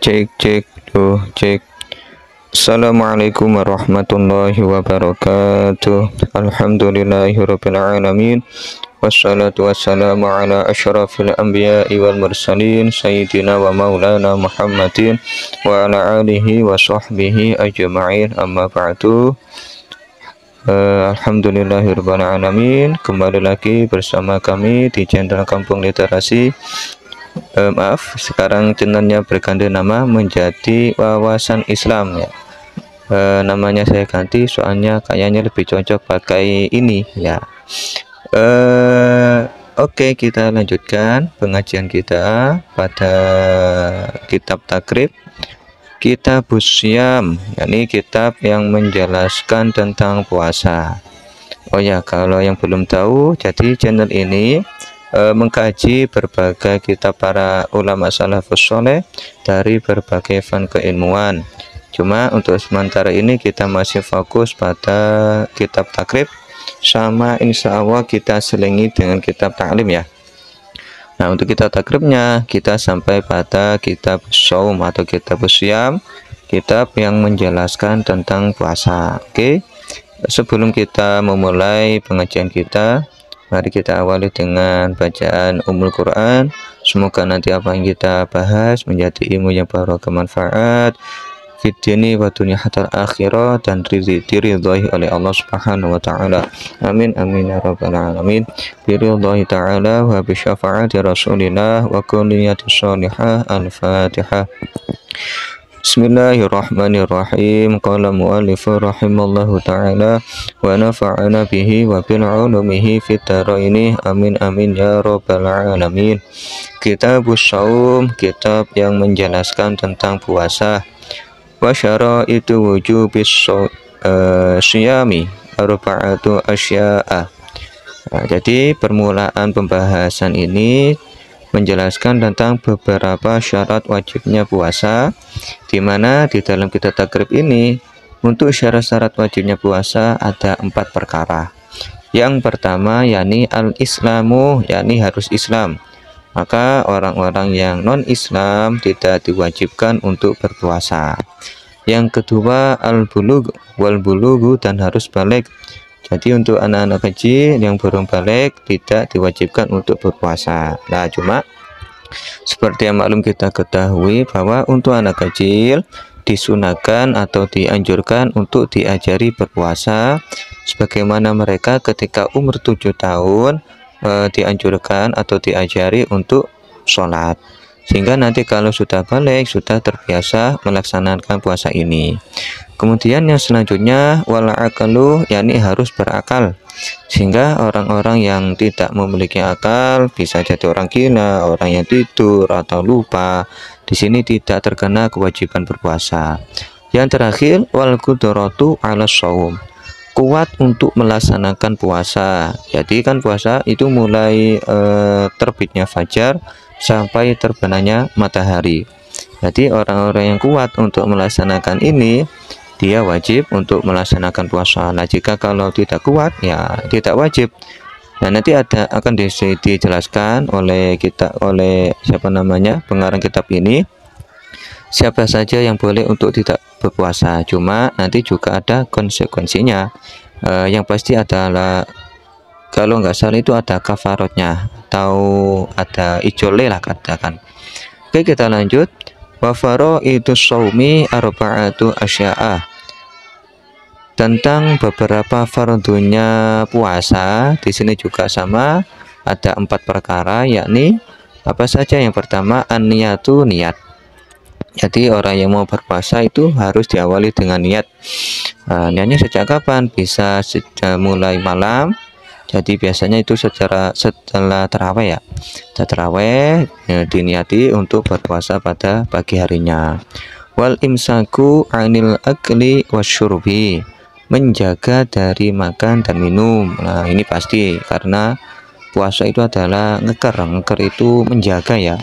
Cek cek tuh cek. Assalamualaikum warahmatullahi wabarakatuh. Alhamdulillahirabbil alamin. Wassalatu wassalamu ala asyrafil anbiya'i wal mursalin sayyidina wa maulana Muhammadin wa ala alihi wa sahbihi ajma'in. Amma ba'du. Alhamdulillahirabbil alamin. Kembali lagi bersama kami di channel Kampung Literasi. Sekarang channelnya berganti nama menjadi Wawasan Islam ya. Namanya saya ganti soalnya kayaknya lebih cocok pakai ini ya. Oke, kita lanjutkan pengajian kita pada kitab takrib Kitabus Syam, yakni kitab yang menjelaskan tentang puasa. Oh ya, kalau yang belum tahu, jadi channel ini mengkaji berbagai kitab para ulama salafus soleh dari berbagai fan keilmuan. Cuma untuk sementara ini kita masih fokus pada kitab takrib, sama insya Allah kita selingi dengan kitab ta'lim ya. Nah, untuk kitab takribnya kita sampai pada kitab shaum atau kitab syam, kitab yang menjelaskan tentang puasa. Oke, sebelum kita memulai pengajian kita, mari kita awali dengan bacaan Ummul Quran. Semoga nanti apa yang kita bahas menjadi ilmu yang barokah manfaat fid dini wa dunya hatta akhirah dan diridhai oleh Allah Subhanahu wa taala. Amin amin ya rabbal alamin. Biridhai taala wa bi syafaati Rasulillah wa kulliyati shalihah. Al-Fatihah. Bismillahirrahmanirrahim. Qala mu'allifu rahimallahu ta'ala wa nafa'ana bihi wa bil ulumihi fit dharaini. Amin amin ya rabbal alamin. Kitabus Shaum, kitab yang menjelaskan tentang puasa. Wa syaraitu wujubis syiyami arba'atu asya'a. Jadi permulaan pembahasan ini menjelaskan tentang beberapa syarat wajibnya puasa, di mana di dalam kitab takrib ini untuk syarat-syarat wajibnya puasa ada 4 perkara. Yang pertama yakni al-islamu, yakni harus Islam. Maka orang-orang yang non-Islam tidak diwajibkan untuk berpuasa. Yang kedua al-bulugh wal bulughu, dan harus balik. Jadi untuk anak-anak kecil yang belum balik tidak diwajibkan untuk berpuasa. Nah, cuma seperti yang maklum kita ketahui bahwa untuk anak kecil disunahkan atau dianjurkan untuk diajari berpuasa, sebagaimana mereka ketika umur 7 tahun dianjurkan atau diajari untuk sholat, sehingga nanti kalau sudah balik sudah terbiasa melaksanakan puasa ini. Kemudian yang selanjutnya wala akalu, yakni harus berakal, sehingga orang-orang yang tidak memiliki akal, bisa jadi orang gila, orang yang tidur atau lupa, di sini tidak terkena kewajiban berpuasa. Yang terakhir wal qudratu ala shaum, kuat untuk melaksanakan puasa. Jadi kan puasa itu mulai terbitnya fajar sampai terbenamnya matahari. Jadi orang-orang yang kuat untuk melaksanakan ini, dia wajib untuk melaksanakan puasa. Nah, jika kalau tidak kuat ya tidak wajib. Nah, nanti akan dijelaskan oleh siapa namanya pengarang kitab ini, siapa saja yang boleh untuk tidak berpuasa. Cuma nanti juga ada konsekuensinya. Yang pasti adalah kalau nggak salah itu ada kafaratnya atau ada ijole lah katakan. Oke, kita lanjut. Wa faraidu shaumi arba'atu asya'a, tentang beberapa fardunya puasa. Di sini juga sama, ada 4 perkara, yakni apa saja? Yang pertama an-niyatu, niat. Jadi orang yang mau berpuasa itu harus diawali dengan niat. Niatnya sejak kapan? Bisa mulai malam. Jadi biasanya itu setelah tarawih ya. Setelah tarawih diniati untuk berpuasa pada pagi harinya. Wal imsaku anil akli wasyurbi, menjaga dari makan dan minum. Nah, ini pasti karena puasa itu adalah ngeker itu menjaga ya,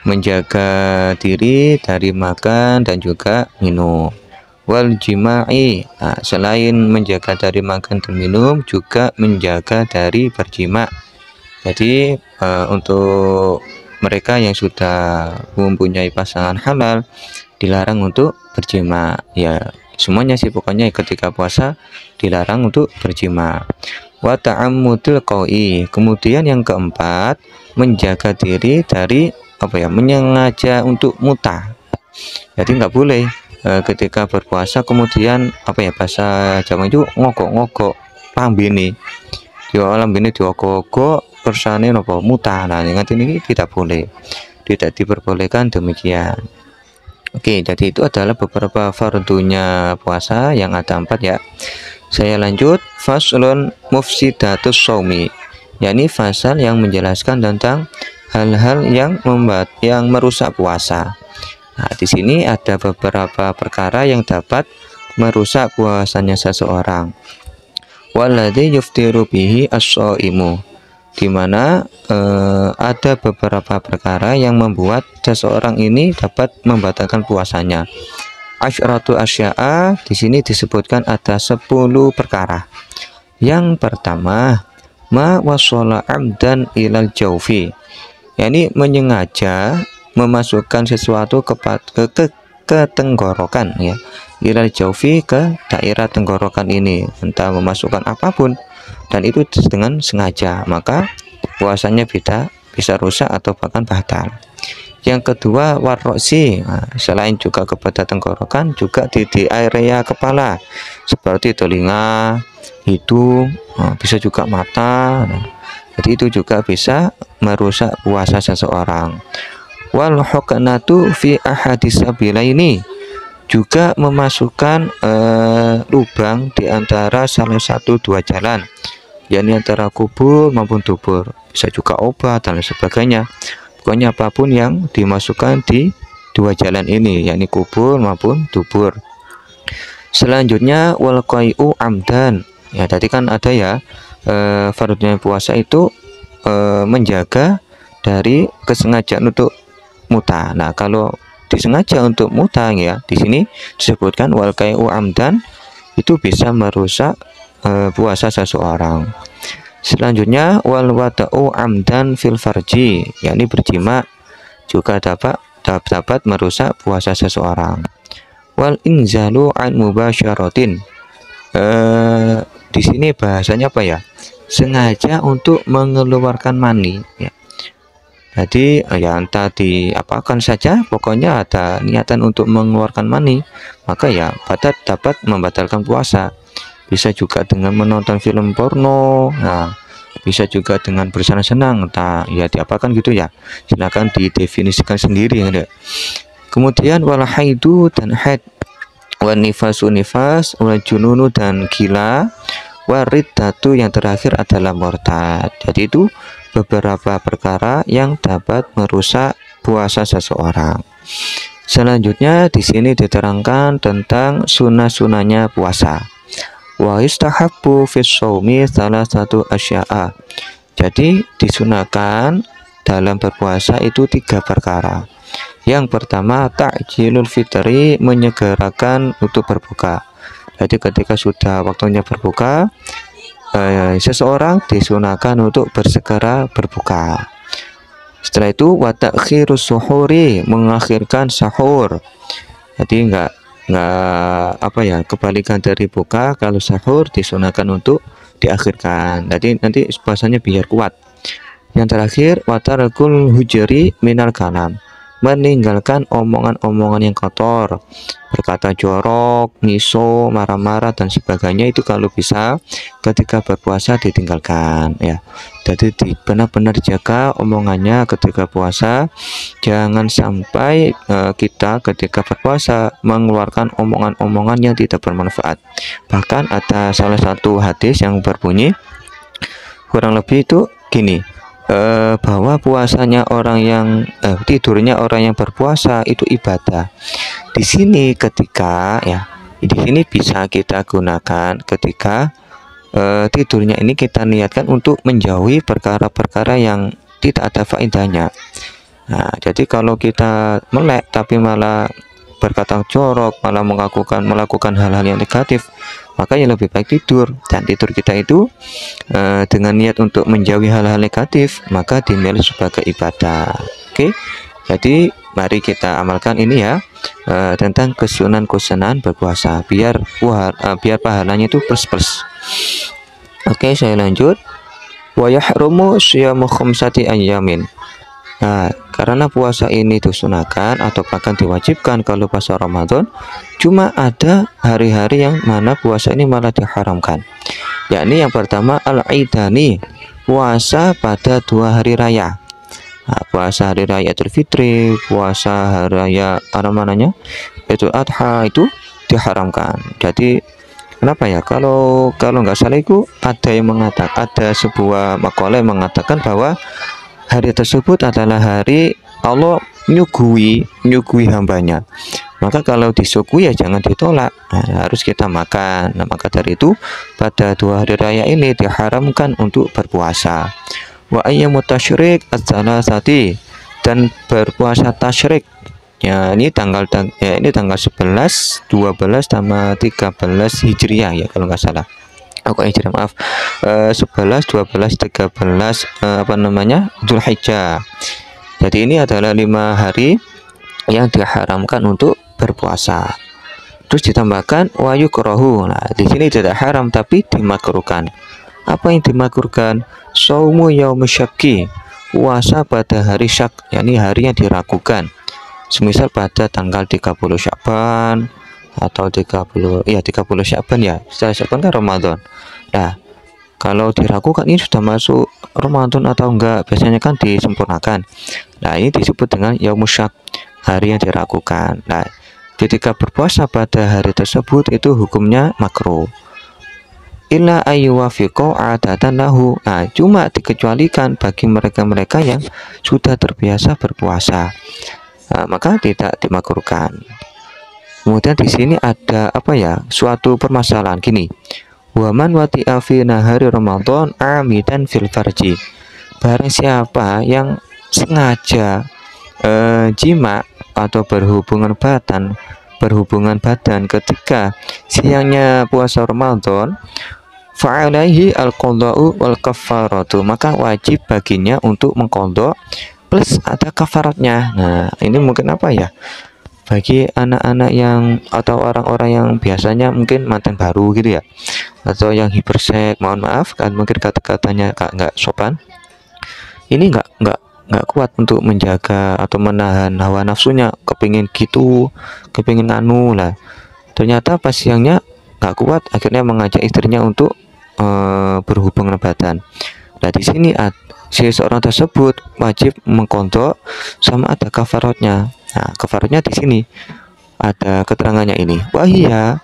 menjaga diri dari makan dan juga minum. Wal jima'i, nah, selain menjaga dari makan dan minum juga menjaga dari berjima. Jadi untuk mereka yang sudah mempunyai pasangan halal dilarang untuk berjima. Ya, semuanya sih pokoknya ketika puasa dilarang untuk berjima. Wa ta'ammudul qaui. Kemudian yang keempat, menjaga diri dari menyengaja untuk muta. Jadi nggak boleh ketika berpuasa kemudian bahasa Jawa itu ngogok-ngogok lambene. Yo lambene diogok-ogok kersane napa muta. Nah, ingat ini tidak boleh. Tidak diperbolehkan demikian. Oke, jadi itu adalah beberapa fardunya puasa yang ada 4 ya. Saya lanjut, faslun mufsidatus shaumi. yakni fasal yang menjelaskan tentang hal-hal yang merusak puasa. Nah, di sini ada beberapa perkara yang dapat merusak puasanya seseorang. Walladzi yuftiru bihi as-shaimu, di mana ada beberapa perkara yang membuat seseorang ini dapat membatalkan puasanya. Asyratu asya'a, di sini disebutkan ada 10 perkara. Yang pertama, ma wasala amdan ilal jaufi, yakni menyengaja memasukkan sesuatu ke tenggorokan ya, ilal jaufi, ke daerah tenggorokan ini, entah memasukkan apapun dan itu dengan sengaja, maka puasanya bisa rusak atau bahkan batal. Yang kedua, warroksi, selain juga kepada tenggorokan juga di area kepala seperti telinga, hidung, bisa juga mata. Jadi itu juga bisa merusak puasa seseorang. Wal huknatu fi ahadis sabilaini, juga memasukkan lubang di antara salah satu 2 jalan, yakni antara kubur maupun dubur, bisa juga obat dan sebagainya. Pokoknya apapun yang dimasukkan di 2 jalan ini, yakni kubur maupun dubur. Selanjutnya wal qai'u amdan, ya tadi kan ada ya fardunya puasa itu menjaga dari kesengajaan untuk muta. Nah, kalau disengaja untuk muta ya, di sini disebutkan wal qai'u amdan, itu bisa merusak puasa seseorang. Selanjutnya wal wada'u amdan fil farji, yakni berjima juga dapat merusak puasa seseorang. Wal inzalu an mubasyaratin, di sini bahasanya sengaja untuk mengeluarkan mani ya. Jadi ya entah diapakan saja, pokoknya ada niatan untuk mengeluarkan mani, maka ya dapat membatalkan puasa. Bisa juga dengan menonton film porno, nah bisa juga dengan bersenang-senang, entah ya diapakan gitu ya, silakan didefinisikan sendiri ya. Kemudian wal haidu, dan haid, wan nifasu nifas, wal jununu, dan gila, wariddatu, yang terakhir adalah murtad. Jadi itu beberapa perkara yang dapat merusak puasa seseorang. Selanjutnya di sini diterangkan tentang sunah-sunahnya puasa. Wa istahabbu fis shaumi salah satu asya'a. Jadi disunahkan dalam berpuasa itu 3 perkara. Yang pertama, ta'jilul fitri, menyegerakan untuk berbuka. Jadi ketika sudah waktunya berbuka, seseorang disunahkan untuk bersegera berbuka. Setelah itu wa ta'khirus suhuri, mengakhirkan sahur. Jadi enggak kebalikan dari buka, kalau sahur disunahkan untuk diakhirkan. Jadi nanti puasanya biar kuat. Yang terakhir wa tarakul hujri minal kalam, meninggalkan omongan-omongan yang kotor, berkata jorok, miso, marah-marah dan sebagainya, itu kalau bisa ketika berpuasa ditinggalkan ya. Jadi benar-benar jaga omongannya ketika puasa, jangan sampai kita ketika berpuasa mengeluarkan omongan-omongan yang tidak bermanfaat. Bahkan ada salah satu hadis yang berbunyi kurang lebih itu gini, bahwa puasanya orang yang tidurnya orang yang berpuasa itu ibadah. Di sini di sini bisa kita gunakan ketika tidurnya ini kita niatkan untuk menjauhi perkara-perkara yang tidak ada faedahnya. Nah, jadi kalau kita melek tapi malah berkata jorok, malah melakukan hal-hal yang negatif, maka yang lebih baik tidur. Dan tidur kita itu dengan niat untuk menjauhi hal-hal negatif, maka dinilai sebagai ibadah. Oke, jadi mari kita amalkan ini ya, tentang kesunahan berpuasa, biar pahalanya itu plus. Oke, saya lanjut. Wa yahrumu siyamu khamsati ayyamin. Nah, karena puasa ini disunahkan atau bahkan diwajibkan kalau puasa Ramadan, cuma ada hari-hari yang mana puasa ini malah diharamkan. Yakni yang pertama al-idani, puasa pada 2 hari raya. Nah, puasa hari raya Idul Fitri, puasa hari raya Idul Adha itu diharamkan. Jadi kenapa ya? Kalau nggak salah itu ada yang mengatakan, ada sebuah makalah yang mengatakan bahwa hari tersebut adalah hari Allah nyugui hambanya. Maka kalau disuguhi ya jangan ditolak, harus kita makan. Nah, maka dari itu pada 2 hari raya ini diharamkan untuk berpuasa. Wa ayyamut tasyrik ats-tsalatsati, dan berpuasa tasyrik ya ini tanggal 11, 12 sama 13 Hijriah ya kalau nggak salah. Hijriah maaf, 11, 12, 13 Dzulhijjah. Jadi ini adalah 5 hari yang diharamkan untuk berpuasa. Terus ditambahkan wa yukrahu. Nah, di sini tidak haram tapi dimakruhkan. Apa yang dimakruhkan? Shaumu yaumul syakki, puasa pada hari syak, yakni hari yang diragukan. Semisal pada tanggal 30 Sya'ban atau 30 Sya'ban ya. Setelah Sya'ban kan Ramadan. Nah, kalau diragukan ini sudah masuk Ramadan atau enggak, biasanya kan disempurnakan. Nah, ini disebut dengan yaumul syak, hari yang diragukan. Nah, ketika berpuasa pada hari tersebut itu hukumnya makruh. Illa ayyuwafiqo adatan lahu. Nah, cuma dikecualikan bagi mereka-mereka yang sudah terbiasa berpuasa. Nah, maka tidak dimakruhkan. Kemudian di sini ada suatu permasalahan gini. Waman wati'a fi nahari Ramadan amidan fil farji. Barang siapa yang sengaja jima atau berhubungan badan ketika siangnya puasa Ramadan, fa'alaihi al-qadha'u wal kafaratu, maka wajib baginya untuk mengqadha plus ada kafaratnya. Nah, ini mungkin bagi anak-anak yang atau orang-orang yang biasanya mungkin mantan baru gitu ya, atau yang hipersek, mohon maaf kan mungkin kata-katanya nggak sopan. Ini nggak kuat untuk menjaga atau menahan hawa nafsunya, kepingin kepingin lah. Ternyata pas siangnya nggak kuat, akhirnya mengajak istrinya untuk berhubungan badan. Nah, di sini si seorang tersebut wajib mengqadha sama ada kafaratnya. Nah, kafaratnya di sini ada keterangannya ini. Wahia,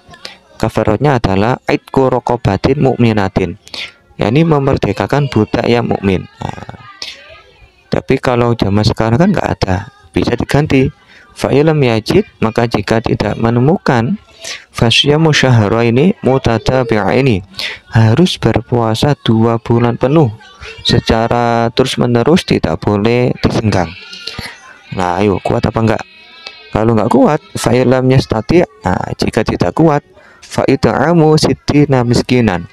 kafaratnya adalah aitqu raqabatin mu'minatin, yakni memerdekakan budak yang mukmin. Nah, tapi kalau zaman sekarang kan nggak ada, bisa diganti. Fa'ilam yajid, maka jika tidak menemukan, fasyamu syahraini mutatabi'aini, harus berpuasa 2 bulan penuh secara terus menerus, tidak boleh disenggang. Nah, ayo kuat apa enggak? Kalau enggak kuat, fa'ilam yastati', nah jika tidak kuat, fa'ita'amu sittina miskinan,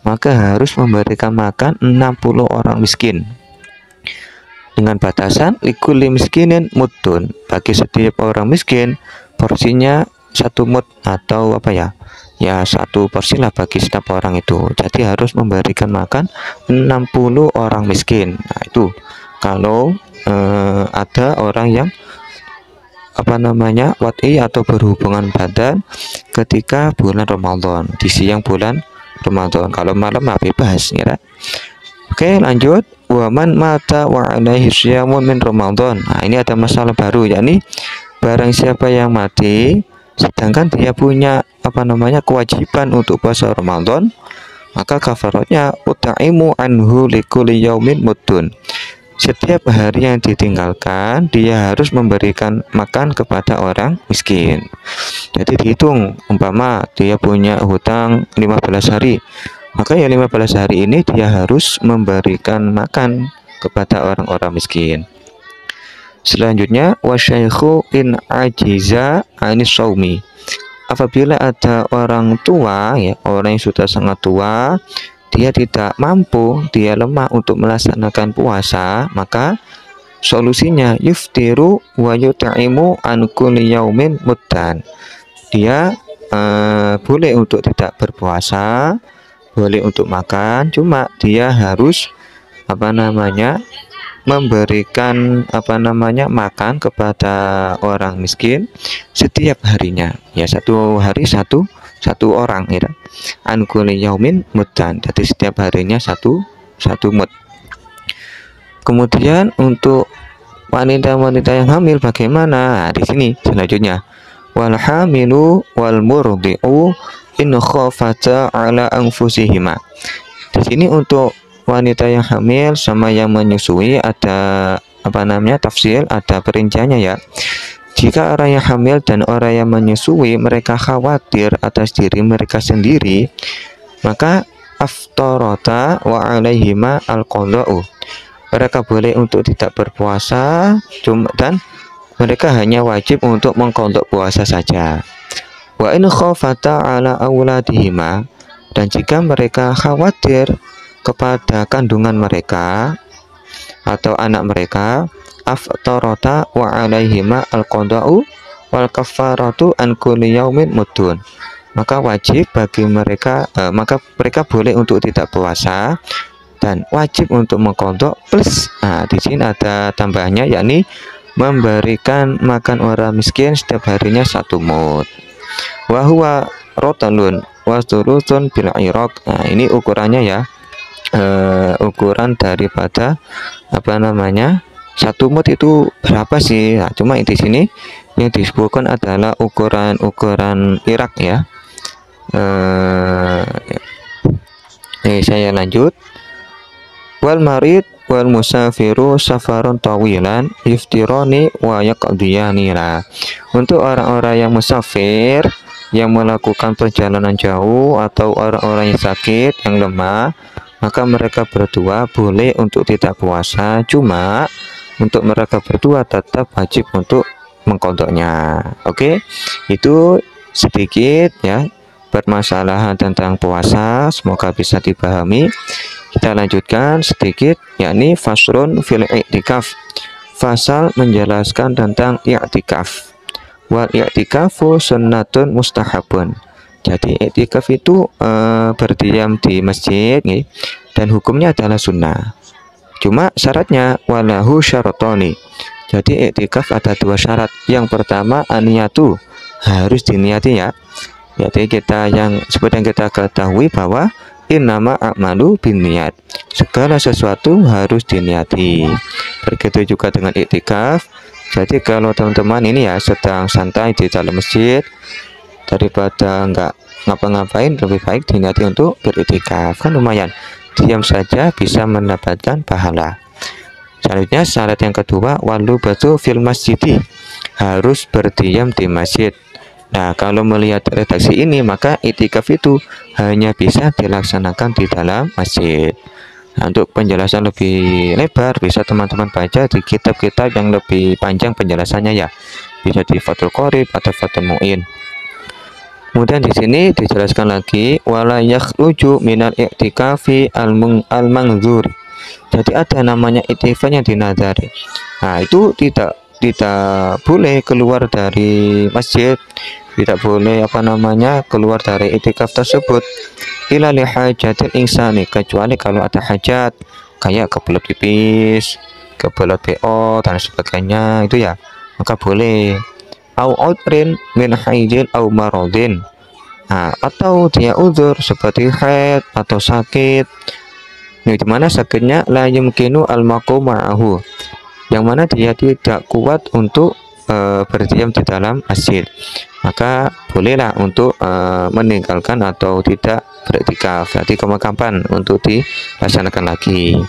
maka harus memberikan makan 60 orang miskin. Dengan batasan likulli miskinin muddun, bagi setiap orang miskin porsinya 1 mud atau ya 1 porsi lah bagi setiap orang itu. Jadi harus memberikan makan 60 orang miskin. Nah, itu kalau ada orang yang wat'i atau berhubungan badan ketika bulan Ramadan, di siang bulan Ramadan. Kalau malam bebas ya. Oke, lanjut. Waman mata wa alaihi syamun min Ramadan. Nah, ini ada masalah baru, yakni barang siapa yang mati sedangkan dia punya kewajiban untuk puasa Ramadan, maka kafaratnya utaimu anhu likulli yaumin muddun. Setiap hari yang ditinggalkan dia harus memberikan makan kepada orang miskin. Jadi dihitung, umpama dia punya hutang 15 hari, maka ya 15 hari ini dia harus memberikan makan kepada orang-orang miskin. Selanjutnya wasyaikhu in ajiza anis shaumi, apabila ada orang tua ya, orang yang sudah sangat tua, dia tidak mampu, dia lemah untuk melaksanakan puasa, maka solusinya yuftiru wa yut'imu an kulli yaumin muddan. Dia boleh untuk tidak berpuasa, boleh untuk makan, cuma dia harus memberikan makan kepada orang miskin setiap harinya ya, satu hari satu orang ya, an kulli yaumin muddan, jadi setiap harinya satu mud. Kemudian untuk wanita-wanita yang hamil bagaimana? Nah, di sini selanjutnya wal hamilu wal murdi'u in khafata ala anfusihima. Di sini untuk wanita yang hamil sama yang menyusui ada tafsir, ada perinciannya ya. Jika orang yang hamil dan orang yang menyusui mereka khawatir atas diri mereka sendiri, maka aftarata wa alaihima al-qada'u. Mereka boleh untuk tidak berpuasa, dan mereka hanya wajib untuk mengqadha puasa saja. Wa in khafata ala auladihima, dan jika mereka khawatir kepada kandungan mereka atau anak mereka, aftarata wa alaihima al-qada'u wal kafaratu an kulli yaumin muddun. Maka wajib bagi mereka, maka mereka boleh untuk tidak puasa dan wajib untuk mengqadha plus di sini ada tambahannya, yakni memberikan makan orang miskin setiap harinya 1 mud. Wa huwa rotalun wa thuluthun bil iraq. Nah, ini ukurannya ya. Ukuran daripada 1 mud itu berapa sih? Nah, cuma di sini yang disebutkan adalah ukuran Irak ya. Saya lanjut. Wal marid wal musafiru safarun tawilan yuftirani wa yaqdiyani la. Untuk orang-orang yang musafir yang melakukan perjalanan jauh atau orang-orang yang sakit, yang lemah, maka mereka berdua boleh untuk tidak puasa, cuma untuk mereka berdua tetap wajib untuk mengqadhanya. Oke, itu sedikit ya permasalahan tentang puasa, semoga bisa dipahami. Kita lanjutkan sedikit, yakni fasrun fil i'tikaf. Fasal menjelaskan tentang i'tikaf. Wal i'tikafu sunnatun mustahabun. Jadi i'tikaf itu berdiam di masjid nih, dan hukumnya adalah sunnah. Cuma syaratnya walahu syaratoni. Jadi i'tikaf ada 2 syarat. Yang pertama aniyatu, harus diniati ya. Jadi seperti yang kita ketahui bahwa innama a'malu binniyat, segala sesuatu harus diniati. Begitu juga dengan i'tikaf. Jadi kalau teman-teman ini ya sedang santai di dalam masjid, daripada nggak ngapa-ngapain, lebih baik diniati untuk beriktikaf, kan lumayan, diam saja bisa mendapatkan pahala. Selanjutnya syarat yang kedua walubatu fil masjidi, harus berdiam di masjid. Nah, kalau melihat redaksi ini, maka i'tikaf itu hanya bisa dilaksanakan di dalam masjid. Nah, untuk penjelasan lebih lebar bisa teman-teman baca di kitab-kitab yang lebih panjang penjelasannya ya. Bisa di Fathul Qorib atau Fathul Mu'in. Kemudian di sini dijelaskan lagi wala yakhruju minal i'tikafi al-mangdzur. Jadi ada namanya i'tikaf yang dinadari. Nah, itu tidak boleh keluar dari masjid, tidak boleh keluar dari i'tikaf tersebut ila li hajatil insani, kecuali kalau ada hajat kayak kebelet pipis, kebelet BO dan sebagainya, itu ya maka boleh. Au udrin min haidin au maradin. Nah, atau dia uzur seperti haid atau sakit, di mana sakitnya la yumkinu al-maqum ma'ahu, yang mana dia tidak kuat untuk berdiam di dalam masjid, maka bolehlah untuk meninggalkan atau tidak beriktikaf. Jadi kapan untuk dilaksanakan lagi.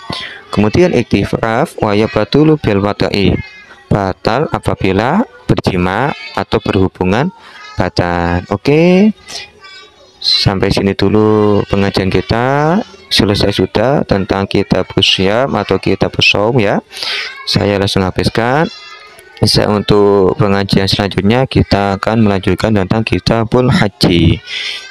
Kemudian iktikaf wa yabatulu bil wada'i, batal apabila berjima atau berhubungan badan. Oke, sampai sini dulu pengajian kita. Selesai sudah tentang kitab Syam atau kitab Shaum ya. Saya langsung habiskan. Bisa untuk pengajian selanjutnya kita akan melanjutkan tentang Kitabul Haji.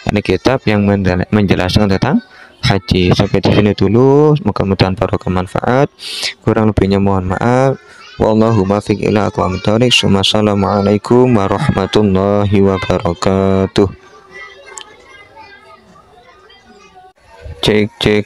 Ini kitab yang menjelaskan tentang haji. Sampai di sini dulu. Mudah-mudahan barokah manfaat. Kurang lebihnya mohon maaf. Wallahu muwaffiq ila aqwamit thoriq. Wassalamualaikum warahmatullahi wabarakatuh. Cek cek.